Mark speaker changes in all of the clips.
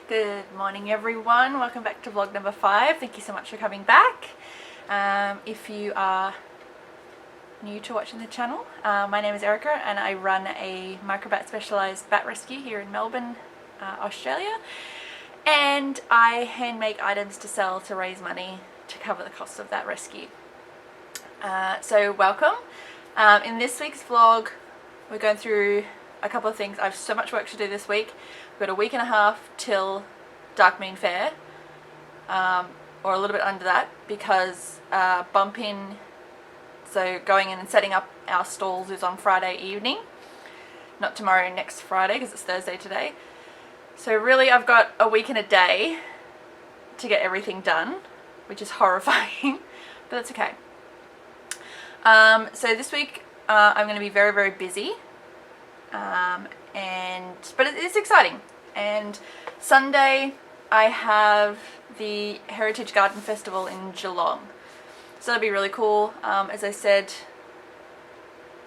Speaker 1: Good morning everyone, welcome back to vlog number 5. Thank you so much for coming back. If you are new to watching the channel, my name is Erica and I run a microbat specialised bat rescue here in Melbourne, Australia, and I hand make items to sell to raise money to cover the cost of that rescue. So welcome. In this week's vlog we're going through a couple of things. I have so much work to do this week. We've got a week and a half till Dark Moon Faire, or a little bit under that, because so going in and setting up our stalls is on Friday evening, not tomorrow, next Friday, because it's Thursday today. So really I've got a week and a day to get everything done, which is horrifying, but that's okay. So this week I'm going to be very, very busy. But it's exciting. And Sunday I have the Heritage Garden Festival in Geelong, so that'll be really cool. As I said,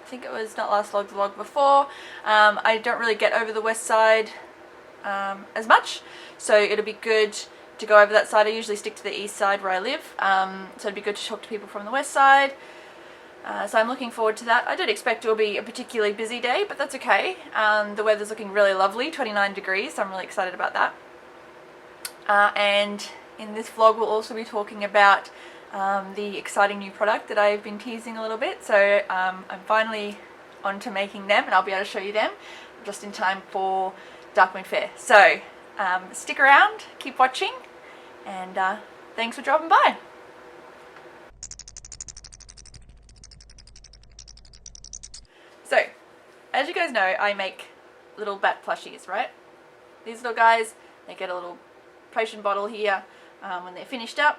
Speaker 1: I think it was not last vlog before, I don't really get over the west side as much, so it'll be good to go over that side. I usually stick to the east side where I live, so it'd be good to talk to people from the west side. So I'm looking forward to that. I don't expect it will be a particularly busy day, but that's okay. The weather's looking really lovely, 29 degrees, so I'm really excited about that. And in this vlog we'll also be talking about the exciting new product that I've been teasing a little bit. So I'm finally on to making them, and I'll be able to show you them just in time for Dark Moon Faire. So stick around, keep watching, and thanks for dropping by. So, as you guys know, I make little bat plushies, right? These little guys, they get a little potion bottle here when they're finished up,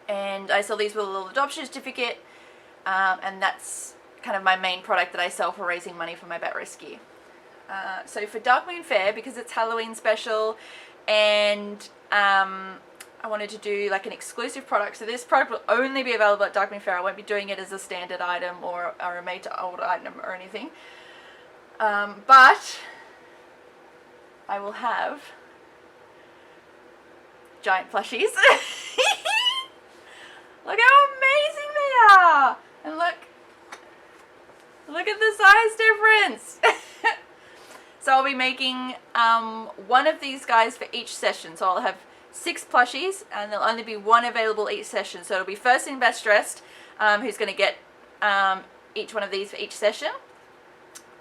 Speaker 1: and I sell these with a little adoption certificate, and that's kind of my main product that I sell for raising money for my bat rescue. So for Dark Moon Faire, because it's Halloween special, and I wanted to do like an exclusive product, so this product will only be available at Dark Moon Faire. I won't be doing it as a standard item or a made to order item or anything, but I will have giant plushies. Look how amazing they are, and look at the size difference. So I'll be making one of these guys for each session, so I'll have 6 plushies, and there'll only be one available each session. So it'll be first in best dressed, who's going to get each one of these for each session.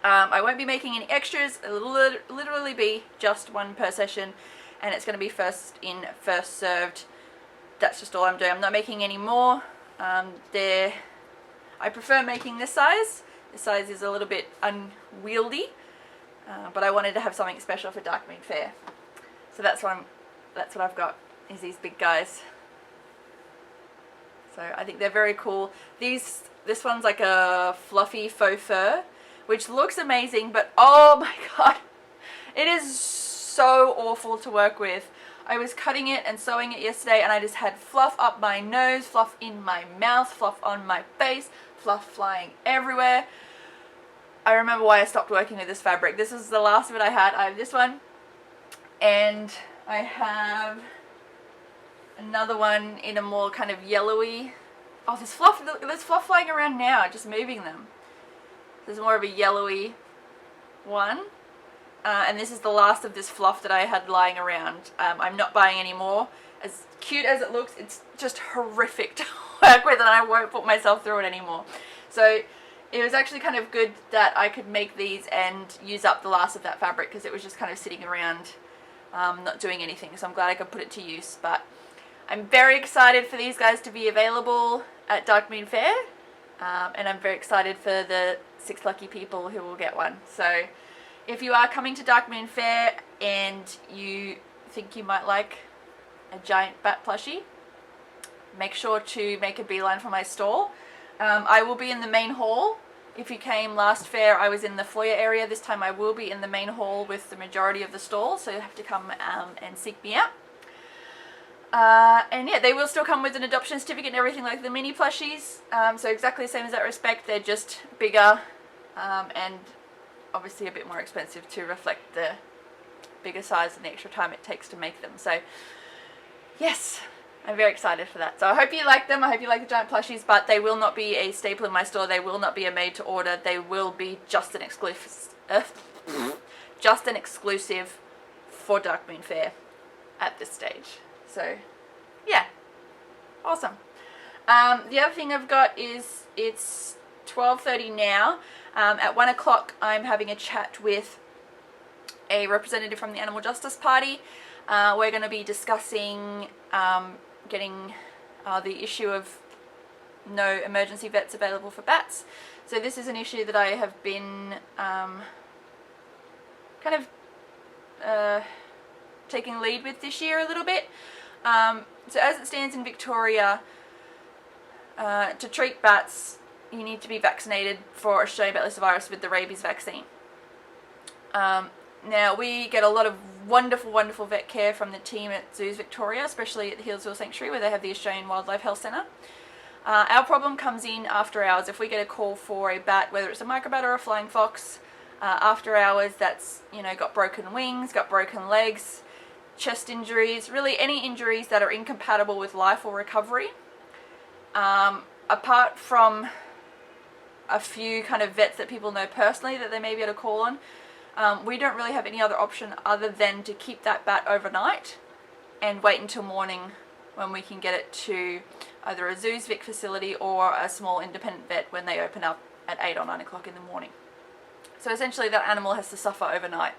Speaker 1: I won't be making any extras. It'll literally be just one per session, and it's going to be first in, first served. That's just all I'm doing. I'm not making any more. I prefer making this size. This size is a little bit unwieldy, but I wanted to have something special for Dark Moon Faire. So that's what I've got, is these big guys. So I think they're very cool. This one's like a fluffy faux fur, which looks amazing, but oh my god, it is so awful to work with. I was cutting it and sewing it yesterday, and I just had fluff up my nose, fluff in my mouth, fluff on my face, fluff flying everywhere. I remember why I stopped working with this fabric. This is the last of it I had. I have this one, and I have another one in a more kind of yellowy. Oh, there's fluff flying around now, just moving them. There's more of a yellowy one. And this is the last of this fluff that I had lying around. I'm not buying any more. As cute as it looks, it's just horrific to work with, and I won't put myself through it anymore. So it was actually kind of good that I could make these and use up the last of that fabric, because it was just kind of sitting around not doing anything. So I'm glad I could put it to use. But I'm very excited for these guys to be available at Dark Moon Faire, and I'm very excited for the 6 lucky people who will get one. So if you are coming to Dark Moon Faire and you think you might like a giant bat plushie, make sure to make a beeline for my stall. I will be in the main hall. If you came last fair, I was in the foyer area. This time I will be in the main hall with the majority of the stalls, so you have to come and seek me out. And yeah, they will still come with an adoption certificate and everything like the mini plushies. So exactly the same as that respect. They're just bigger and obviously a bit more expensive to reflect the bigger size and the extra time it takes to make them. So yes, I'm very excited for that. So I hope you like them. I hope you like the giant plushies, but they will not be a staple in my store. They will not be a made to order. They will be just an exclusive, for Dark Moon Faire at this stage. So yeah, awesome. The other thing I've got is it's 12:30 now. At 1 o'clock I'm having a chat with a representative from the Animal Justice Party. We're going to be discussing getting the issue of no emergency vets available for bats. So this is an issue that I have been kind of taking lead with this year a little bit. So as it stands in Victoria, to treat bats you need to be vaccinated for Australian bat lyssavirus with the rabies vaccine. Now we get a lot of wonderful vet care from the team at Zoos Victoria, especially at the Healesville Sanctuary where they have the Australian Wildlife Health Centre. Our problem comes in after hours. If we get a call for a bat, whether it's a microbat or a flying fox, after hours that's, you know, got broken wings, got broken legs, chest injuries, really any injuries that are incompatible with life or recovery. Apart from a few kind of vets that people know personally that they may be able to call on, we don't really have any other option other than to keep that bat overnight and wait until morning when we can get it to either a Zoos Vic facility or a small independent vet when they open up at 8 or 9 o'clock in the morning. So essentially that animal has to suffer overnight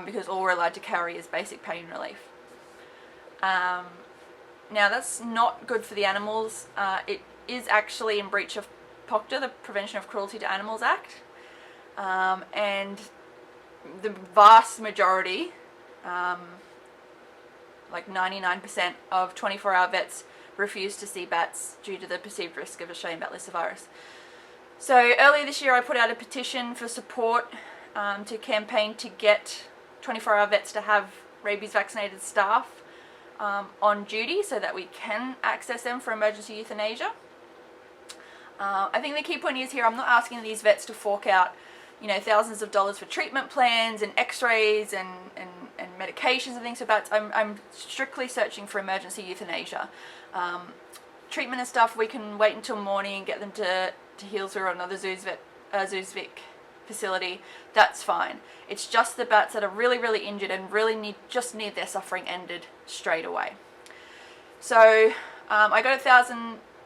Speaker 1: because all we're allowed to carry is basic pain relief. Now that's not good for the animals. It is actually in breach of POCTA, the Prevention of Cruelty to Animals Act, and the vast majority, like 99% of 24-hour vets refuse to see bats due to the perceived risk of Australian bat lyssavirus. So earlier this year I put out a petition for support to campaign to get 24-hour vets to have rabies vaccinated staff on duty so that we can access them for emergency euthanasia. I think the key point is here, I'm not asking these vets to fork out, you know, thousands of dollars for treatment plans and x-rays and medications and things for bats. I'm strictly searching for emergency euthanasia. Treatment and stuff, we can wait until morning and get them to Healesville or another Zoos Vic facility. That's fine. It's just the bats that are really injured and really just need their suffering ended straight away. So I got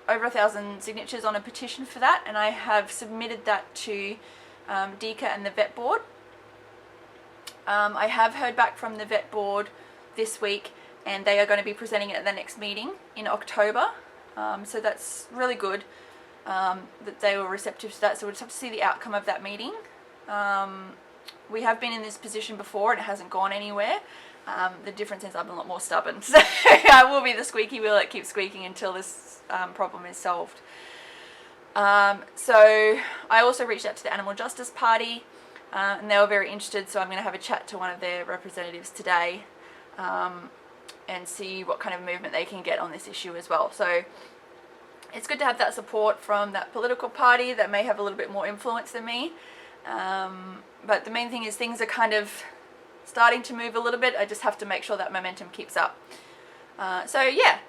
Speaker 1: over 1,000 signatures on a petition for that, and I have submitted that to DECA and the vet board. I have heard back from the vet board this week, and they are going to be presenting it at the next meeting in October. So that's really good that they were receptive to that. So we'll just have to see the outcome of that meeting. We have been in this position before and it hasn't gone anywhere. The difference is I'm a lot more stubborn, so I will be the squeaky wheel that keeps squeaking until this problem is solved. So I also reached out to the Animal Justice Party, and they were very interested, so I'm going to have a chat to one of their representatives today and see what kind of movement they can get on this issue as well. So it's good to have that support from that political party that may have a little bit more influence than me, but the main thing is things are kind of starting to move a little bit. I just have to make sure that momentum keeps up. So yeah,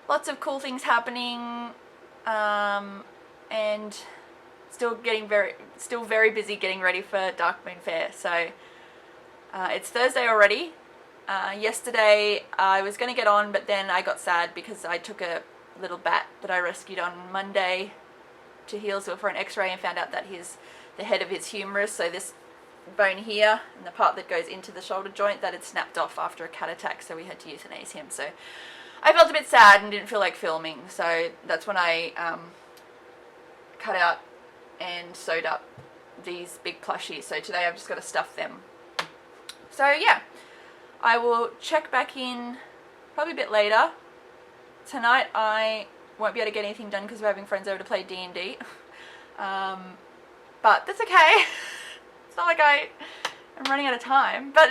Speaker 1: lots of cool things happening, and still very busy getting ready for Dark Moon Faire. So it's Thursday already. Yesterday I was going to get on, but then I got sad because I took a little bat that I rescued on Monday to Healesville for an x-ray and found out that the head of his humerus, so this bone here and the part that goes into the shoulder joint, that had snapped off after a cat attack, so we had to euthanize him. So I felt a bit sad and didn't feel like filming, so that's when I cut out and sewed up these big plushies. So today I've just got to stuff them. So yeah, I will check back in probably a bit later. Tonight I won't be able to get anything done because we're having friends over to play D&D, but that's okay. It's not like I'm running out of time, but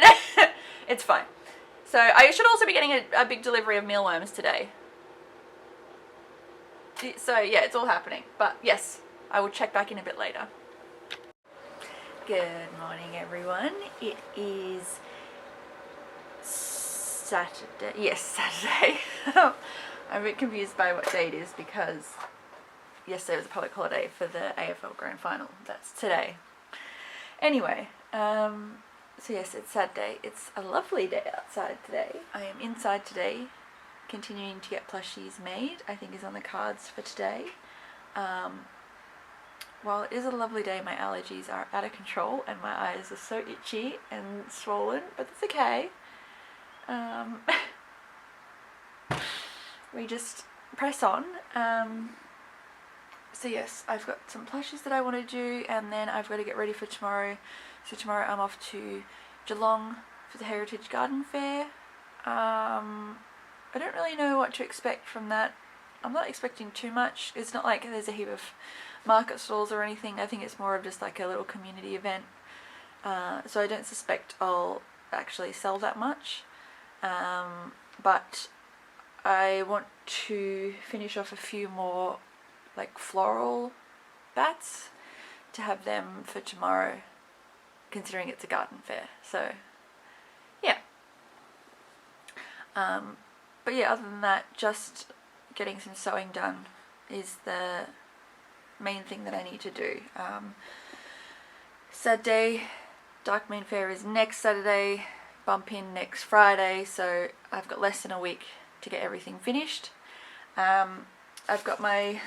Speaker 1: it's fine. So I should also be getting a big delivery of mealworms today. So yeah, it's all happening. But yes, I will check back in a bit later. Good morning, everyone. It is Saturday. Yes, Saturday. I'm a bit confused by what day it is because yesterday was a public holiday for the AFL Grand Final. That's today. Anyway, so yes, it's Saturday. It's a lovely day outside today. I am inside today, continuing to get plushies made. I think is on the cards for today. While it is a lovely day, my allergies are out of control and my eyes are so itchy and swollen, but it's okay. We just press on. So yes, I've got some plushies that I want to do, and then I've got to get ready for tomorrow. So tomorrow I'm off to Geelong for the Heritage Garden Fair. I don't really know what to expect from that. I'm not expecting too much. It's not like there's a heap of market stalls or anything. I think it's more of just like a little community event. So I don't suspect I'll actually sell that much. But I want to finish off a few more like floral bats to have them for tomorrow, considering it's a garden fair. So yeah. But yeah, other than that, just getting some sewing done is the main thing that I need to do. Saturday, Dark Moon Faire is next Saturday, bump in next Friday, so I've got less than a week to get everything finished. I've got my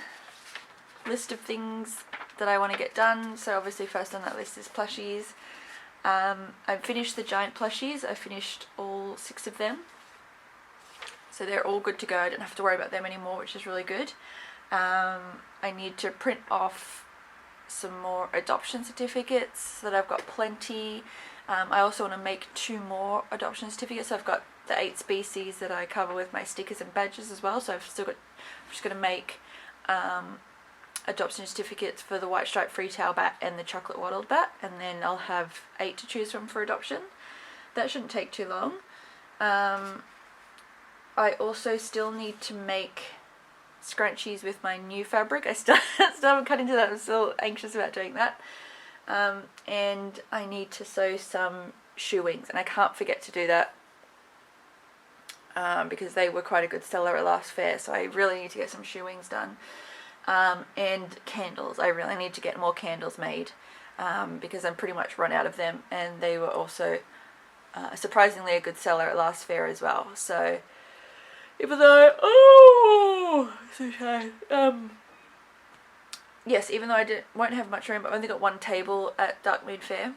Speaker 1: list of things that I want to get done, so obviously first on that list is plushies. I've finished the giant plushies. I finished all 6 of them, so they're all good to go. I don't have to worry about them anymore, which is really good. I need to print off some more adoption certificates so that I've got plenty. I also want to make 2 more adoption certificates. So I've got the 8 species that I cover with my stickers and badges as well, so I'm just going to make adoption certificates for the white striped freetail bat and the chocolate wattled bat, and then I'll have 8 to choose from for adoption. That shouldn't take too long. I also still need to make scrunchies with my new fabric. I still haven't cut into that. I'm still anxious about doing that. And I need to sew some shoe wings, and I can't forget to do that because they were quite a good seller at last fair, so I really need to get some shoe wings done. And candles. I really need to get more candles made because I'm pretty much run out of them, and they were also surprisingly a good seller at last fair as well. So even though yes, even though I won't have much room, I've only got 1 table at Dark Moon Faire,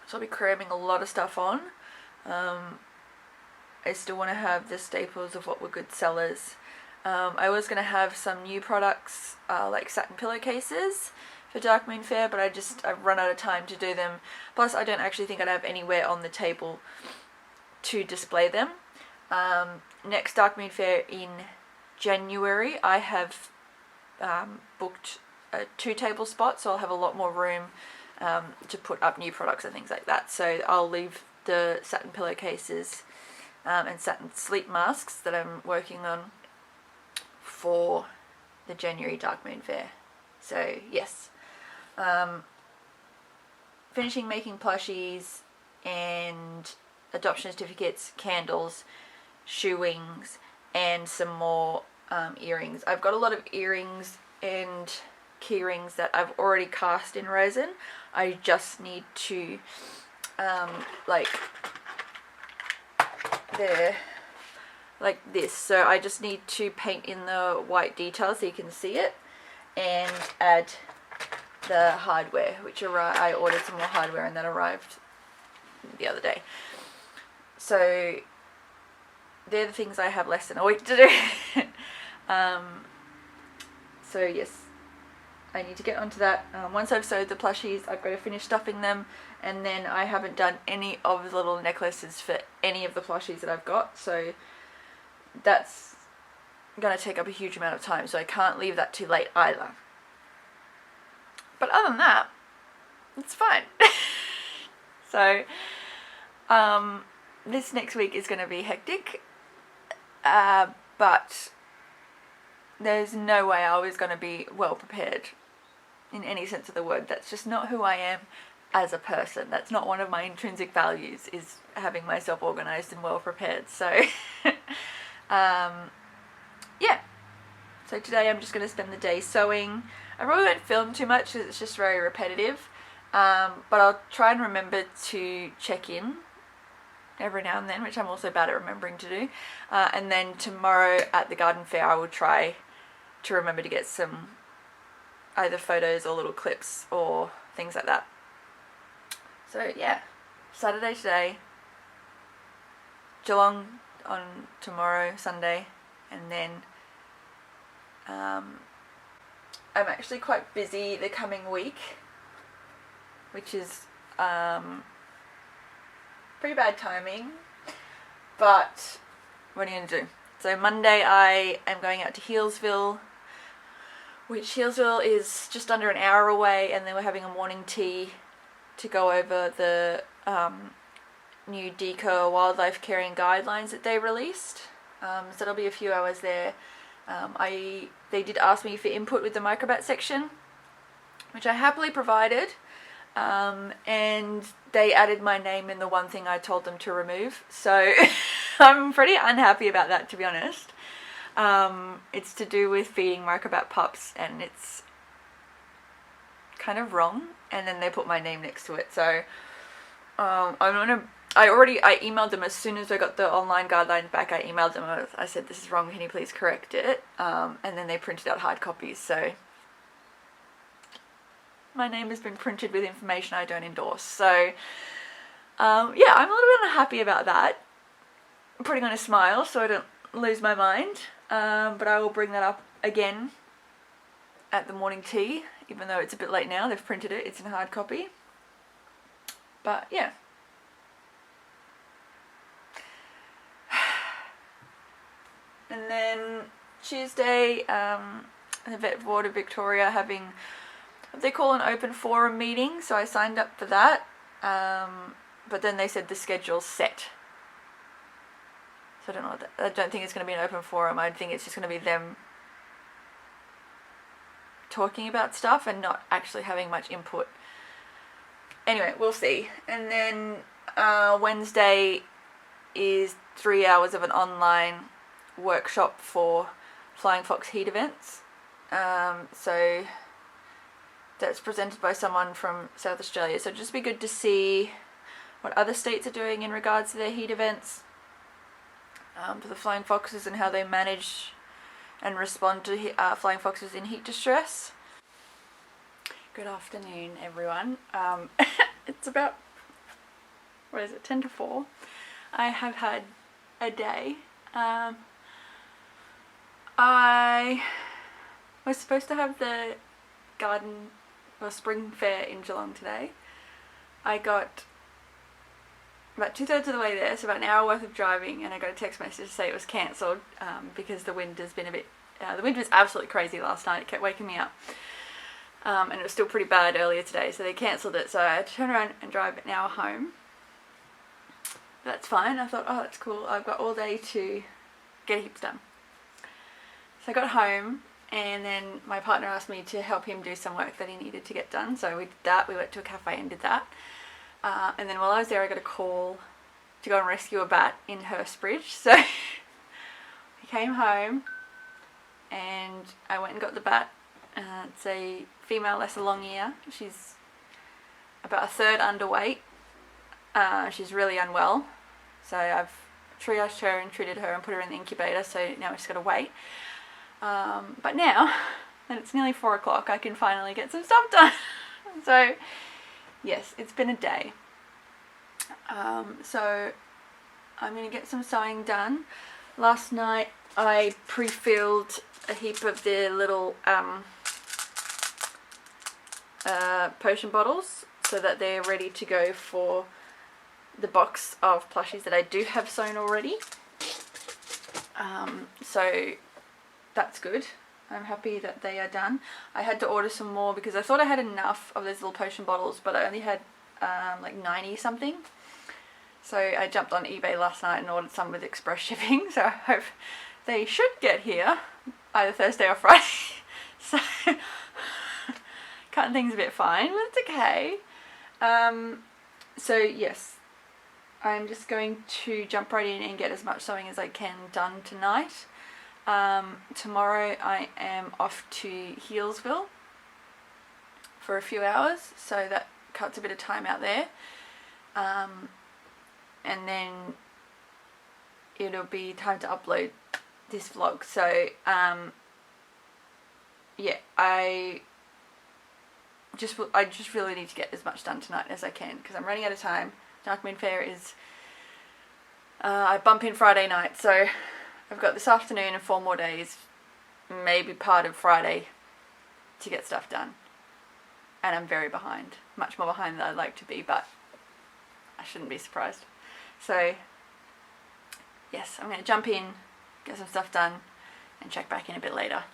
Speaker 1: so I'll be cramming a lot of stuff on. I still want to have the staples of what were good sellers. I was going to have some new products like satin pillowcases for Dark Moon Faire, but I've run out of time to do them. Plus I don't actually think I'd have anywhere on the table to display them. Next Dark Moon Faire in January, I have booked a 2 table spot, so I'll have a lot more room to put up new products and things like that. So I'll leave the satin pillowcases and satin sleep masks that I'm working on for the January Dark Moon Faire. So yes, finishing making plushies and adoption certificates, candles, shoe wings, and some more earrings. I've got a lot of earrings and key rings that I've already cast in resin. I just need to they're like this, so I just need to paint in the white details so you can see it, and add the hardware, which I ordered some more hardware and that arrived the other day. So they're the things I have less than a week to do. So yes, I need to get onto that. Once I've sewed the plushies, I've got to finish stuffing them, and then I haven't done any of the little necklaces for any of the plushies that I've got, so that's going to take up a huge amount of time, so I can't leave that too late either. But other than that, it's fine. So this next week is going to be hectic, but there's no way I was going to be well prepared in any sense of the word. That's just not who I am. as a person. That's not one of my intrinsic values, is having myself organized and well prepared. So yeah, so today I'm just going to spend the day sewing. I really won't film too much because it's just very repetitive, but I'll try and remember to check in every now and then, which I'm also bad at remembering to do. And then tomorrow at the garden fair I will try to remember to get some either photos or little clips or things like that. So yeah, Saturday today, Geelong on tomorrow, Sunday, and then I'm actually quite busy the coming week, which is pretty bad timing, but what are you going to do? So Monday I am going out to Healesville, which Healesville is just under an hour away, and then we're having a morning tea to go over the new DECA wildlife caring guidelines that they released. So there'll be a few hours there. They did ask me for input with the microbat section, which I happily provided. And they added my name in the one thing I told them to remove, so I'm pretty unhappy about that, to be honest. It's to do with feeding microbat pups, and it's kind of wrong, and then they put my name next to it. So I emailed them as soon as I got the online guidelines back. I emailed them, I said, this is wrong, can you please correct it? And then they printed out hard copies, so my name has been printed with information I don't endorse. So yeah, I'm a little bit unhappy about that. I'm putting on a smile so I don't lose my mind, but I will bring that up again at the morning tea, even though it's a bit late now. They've printed it, it's in hard copy. But yeah, and then Tuesday, the Vet Ward of Victoria having what they call an open forum meeting, so I signed up for that, but then they said the schedule's set. So I don't know what I don't think it's going to be an open forum. I think it's just going to be them talking about stuff and not actually having much input. Anyway, we'll see. And then Wednesday is 3 hours of an online workshop for Flying Fox heat events. So that's presented by someone from South Australia. So it'd just be good to see what other states are doing in regards to their heat events for the flying foxes and how they manage and respond to flying foxes in heat distress. Good afternoon, everyone. It's about, 10 to 4. I have had a day. I was supposed to have the garden or spring fair in Geelong today. I got about 2/3 of the way there, so about an hour worth of driving, and I got a text message to say it was cancelled because the wind has been a bit, the wind was absolutely crazy last night. It kept waking me up, and it was still pretty bad earlier today, so they cancelled it, so I had to turn around and drive an hour home. But that's fine. I thought, oh, that's cool, I've got all day to get heaps done. So I got home, and then my partner asked me to help him do some work that he needed to get done, so we did that. We went to a cafe and did that. And then while I was there, I got a call to go and rescue a bat in Hurstbridge. So we came home and I went and got the bat. It's a female lesser long ear. She's about 1/3 underweight. She's really unwell. So I've triaged her and treated her and put her in the incubator, so now we just got to wait. But now that it's nearly 4 o'clock, I can finally get some stuff done. So yes, it's been a day. So I'm going to get some sewing done. Last night I pre-filled a heap of the little potion bottles so that they're ready to go for the box of plushies that I do have sewn already. So that's good. I'm happy that they are done. I had to order some more because I thought I had enough of those little potion bottles, but I only had like 90 something. So I jumped on eBay last night and ordered some with express shipping, so I hope they should get here either Thursday or Friday. So cutting things a bit fine, but it's okay. So yes, I'm just going to jump right in and get as much sewing as I can done tonight. Tomorrow I am off to Healesville for a few hours, so that cuts a bit of time out there. And then it'll be time to upload this vlog. So yeah, I just really need to get as much done tonight as I can because I'm running out of time. Dark Moon Faire is I bump in Friday night, so I've got this afternoon and 4 more days, maybe part of Friday, to get stuff done. And I'm very behind, much more behind than I'd like to be, but I shouldn't be surprised. So yes, I'm going to jump in, get some stuff done, and check back in a bit later.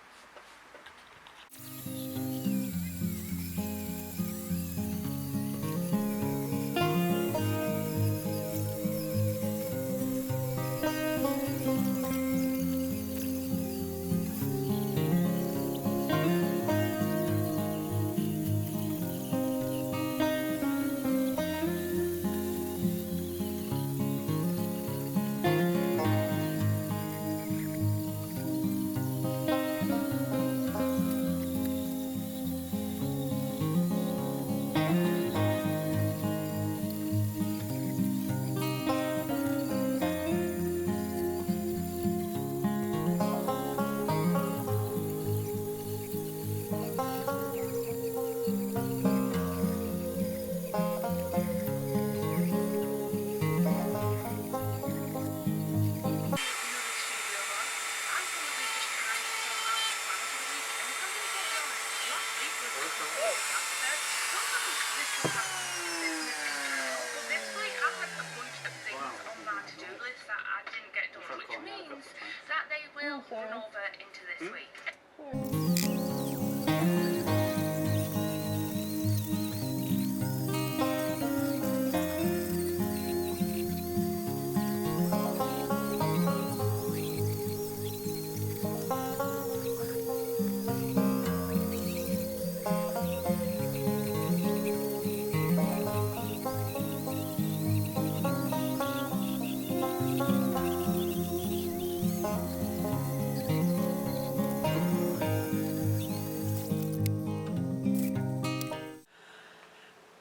Speaker 2: That they will run over into this week.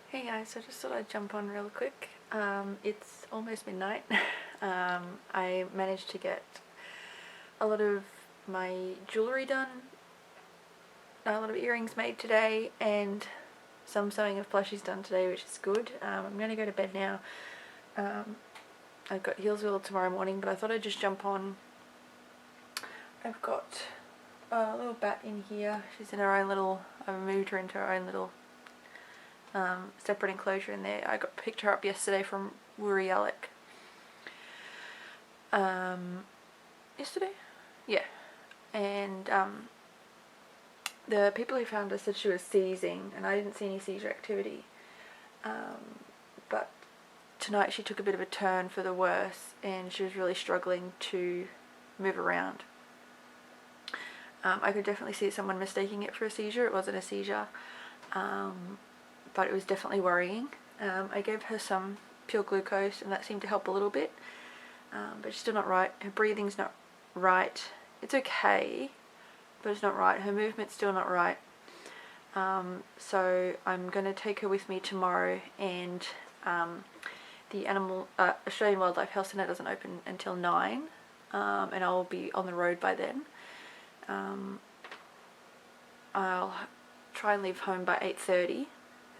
Speaker 1: Hey guys, so I just thought I'd jump on real quick. It's almost midnight. I managed to get a lot of my jewellery done, a lot of earrings made today, and some sewing of plushies done today, which is good. I'm going to go to bed now. I've got Healesville tomorrow morning, but I thought I'd just jump on. I've got a little bat in here. She's in her own little, I've moved her into her own little separate enclosure in there. I picked her up yesterday from Wurialek. Yesterday? Yeah. And the people who found her said she was seizing, and I didn't see any seizure activity. But tonight she took a bit of a turn for the worse, and she was really struggling to move around. I could definitely see someone mistaking it for a seizure. It wasn't a seizure. But it was definitely worrying. I gave her some pure glucose and that seemed to help a little bit, but she's still not right. Her breathing's not right. It's okay, but it's not right. Her movement's still not right. So I'm going to take her with me tomorrow, and the Australian Wildlife Health Centre doesn't open until 9, and I'll be on the road by then. I'll try and leave home by 8:30.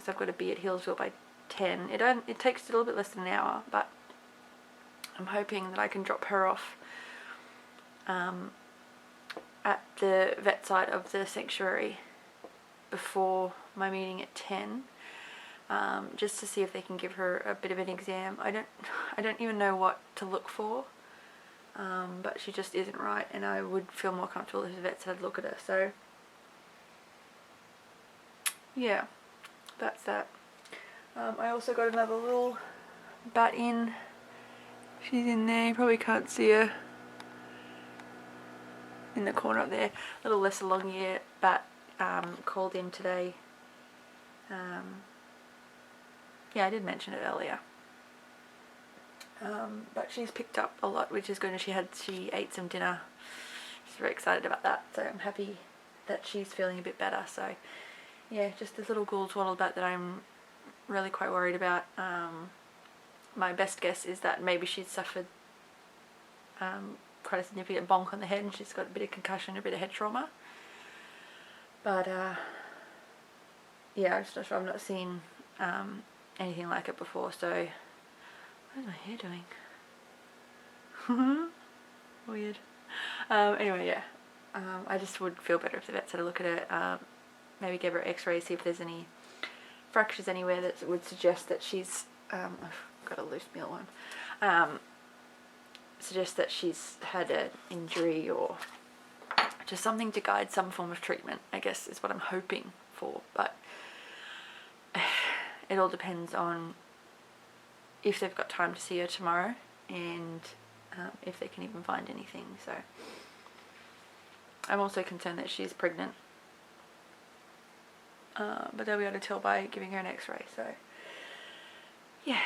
Speaker 1: I've got to be at Healesville by 10. It takes a little bit less than an hour, but I'm hoping that I can drop her off at the vet side of the sanctuary before my meeting at 10, just to see if they can give her a bit of an exam. I don't even know what to look for, but she just isn't right, and I would feel more comfortable if the vets had a look at her. So yeah, that's that. I also got another little bat in. She's in there, you probably can't see her in the corner up there. Little lesser long ear bat called in today. Yeah, I did mention it earlier. But she's picked up a lot, which is good. She ate some dinner. She's very excited about that, so I'm happy that she's feeling a bit better. So yeah, just this little ghoul twaddle bat that I'm really quite worried about. My best guess is that maybe she's suffered quite a significant bonk on the head, and she's got a bit of concussion, a bit of head trauma. But yeah, I've not seen anything like it before. So what is my hair doing? Weird. Anyway, yeah. I just would feel better if the vets had a look at it. Maybe give her x-rays, see if there's any fractures anywhere that would suggest that she's I've got a loose meal one. Suggest that she's had an injury or just something to guide some form of treatment, I guess, is what I'm hoping for. But it all depends on if they've got time to see her tomorrow, and if they can even find anything. So I'm also concerned that she's pregnant, but they'll be able to tell by giving her an x-ray. So yeah,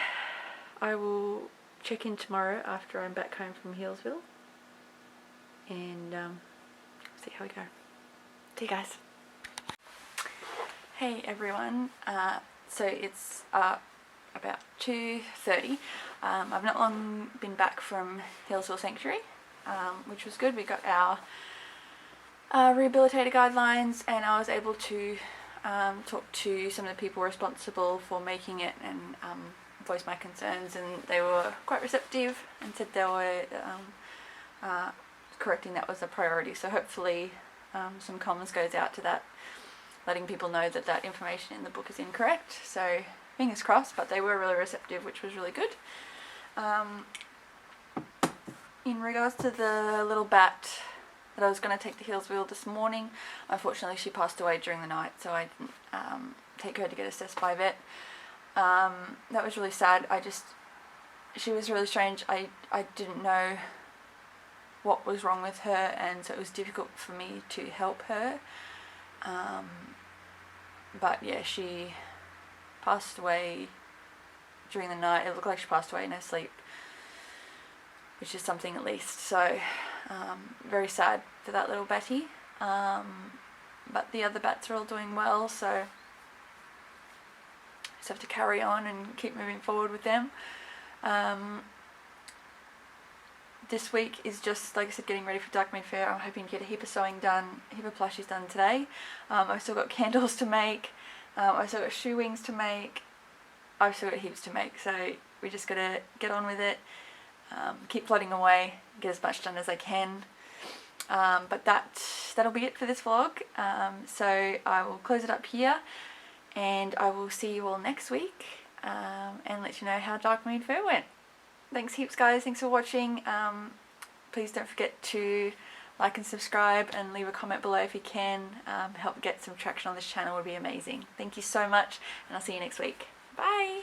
Speaker 1: I will check in tomorrow after I'm back home from Healesville, and see how we go. See you guys. Hey everyone, so it's about 2:30. I've not long been back from Healesville Sanctuary, which was good. We got our rehabilitator guidelines, and I was able to talk to some of the people responsible for making it and voice my concerns, and they were quite receptive and said they were correcting that was a priority. So hopefully some comms goes out to that, letting people know that that information in the book is incorrect. So fingers crossed, but they were really receptive, which was really good. In regards to the little bat that I was going to take to Healesville this morning, unfortunately she passed away during the night, so I didn't take her to get assessed by a vet. That was really sad. She was really strange. I didn't know what was wrong with her, and so it was difficult for me to help her. But yeah, she passed away during the night. It looked like she passed away in her sleep, which is something at least. So very sad for that little Betty. But the other bats are all doing well, so just have to carry on and keep moving forward with them. This week is just, like I said, getting ready for Dark Moon Faire. I'm hoping to get a heap of sewing done, a heap of plushies done today. I've still got candles to make. I've still got shoe wings to make. I've still got heaps to make, so we just gotta get on with it. Keep plodding away, get as much done as I can. But that'll be it for this vlog. So I will close it up here, and I will see you all next week, and let you know how Dark Moon Faire went. Thanks heaps guys, thanks for watching. Please don't forget to like and subscribe and leave a comment below if you can. Help get some traction on this channel would be amazing. Thank you so much, and I'll see you next week. Bye!